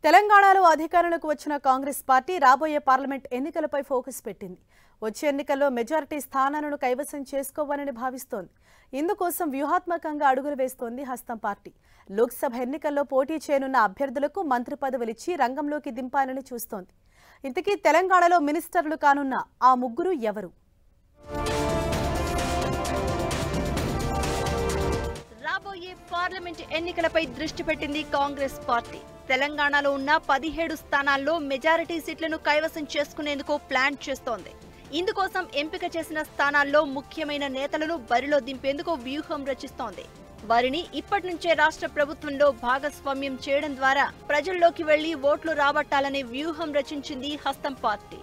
తెలంగాణలో అధికారంలోకి వచ్చిన కాంగ్రెస్ పార్టీ రాబోయే పార్లమెంట్ ఎన్నికలపై ఫోకస్ పెట్టింది. వచ్చే ఎన్నికల్లో మెజారిటీ స్థానాలను కైవసం చేసుకోవాలని భావిస్తోంది. ఇందుకోసం వ్యూహాత్మకంగా అడుగులు వేస్తోంది హస్తం పార్టీ. లోక్సభ ఎన్నికల్లో పోటీ చేయనున్న అభ్యర్థులకు మంత్రి పదవులిచ్చి రంగంలోకి దింపాలని చూస్తోంది. ఇంతకీ తెలంగాణలో మినిస్టర్లు కానున్న ఆ ముగ్గురు ఎవరు? రాబోయే పార్లమెంట్ ఎన్నికలపై దృష్టి పెట్టింది కాంగ్రెస్ పార్టీ. తెలంగాణలో ఉన్న 17 స్థానాల్లో మెజారిటీ సీట్లను కైవసం చేసుకునేందుకు ప్లాన్ చేస్తోంది. ఇందుకోసం ఎంపిక చేసిన స్థానాల్లో ముఖ్యమైన నేతలను బరిలో దింపేందుకు వ్యూహం రచిస్తోంది. వారిని ఇప్పటి నుంచే రాష్ట్ర ప్రభుత్వంలో భాగస్వామ్యం చేయడం ద్వారా ప్రజల్లోకి వెళ్లి ఓట్లు రాబట్టాలనే వ్యూహం రచించింది హస్తం పార్టీ.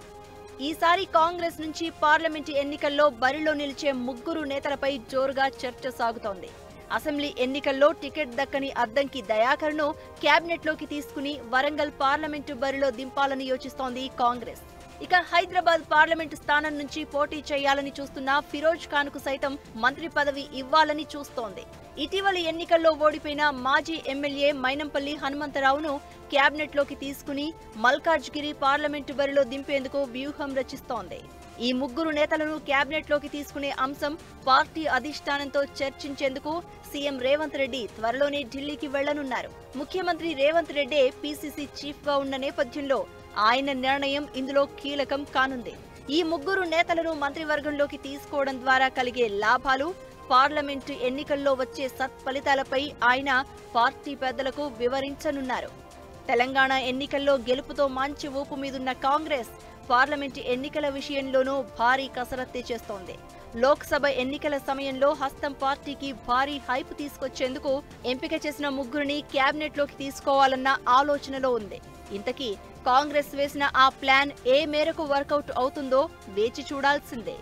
ఈసారి కాంగ్రెస్ నుంచి పార్లమెంటు ఎన్నికల్లో బరిలో నిలిచే ముగ్గురు నేతలపై జోరుగా చర్చ సాగుతోంది. అసెంబ్లీ ఎన్నికల్లో టికెట్ దక్కని అద్దంకి దయాకర్ను క్యాబినెట్లోకి తీసుకుని వరంగల్ పార్లమెంటు బరిలో దింపాలని యోచిస్తోంది కాంగ్రెస్. ఇక హైదరాబాద్ పార్లమెంటు స్థానం నుంచి పోటీ చేయాలని చూస్తున్న ఫిరోజ్ ఖాన్ కు సైతం మంత్రి పదవి ఇవ్వాలని చూస్తోంది. ఇటీవలి ఎన్నికల్లో ఓడిపోయిన మాజీ ఎమ్మెల్యే మైనంపల్లి హనుమంతరావును క్యాబినెట్లోకి తీసుకుని మల్కాజ్గిరి పార్లమెంటు బరిలో దింపేందుకు వ్యూహం రచిస్తోంది. ఈ ముగ్గురు నేతలను క్యాబినెట్లోకి తీసుకునే అంశం పార్టీ అధిష్టానంతో చర్చించేందుకు సీఎం రేవంత్ రెడ్డి త్వరలోనే ఢిల్లీకి వెళ్లనున్నారు. ముఖ్యమంత్రి రేవంత్ రెడ్డి పీసీసీ చీఫ్ గా ఉన్న నేపథ్యంలో ఆయన నిర్ణయం ఇందులో కీలకం కానుంది. ఈ ముగ్గురు నేతలను మంత్రివర్గంలోకి తీసుకోవడం ద్వారా కలిగే లాభాలు, పార్లమెంటు ఎన్నికల్లో వచ్చే సత్ఫలితాలపై ఆయన పార్టీ పెద్దలకు వివరించనున్నారు. తెలంగాణ ఎన్నికల్లో గెలుపుతో మంచి ఊపు మీదున్న కాంగ్రెస్ పార్లమెంటు ఎన్నికల విషయంలోనూ భారీ కసరత్తే చేస్తోంది. లోక్సభ ఎన్నికల సమయంలో హస్తం పార్టీకి భారీ హైప్ తీసుకొచ్చేందుకు ఎంపిక చేసిన ముగ్గురిని క్యాబినెట్లోకి తీసుకోవాలన్న ఆలోచనలో ఉంది. ఇంతకీ కాంగ్రెస్ వేసిన ఆ ప్లాన్ ఏ మేరకు వర్కౌట్ అవుతుందో వేచి చూడాల్సిందే.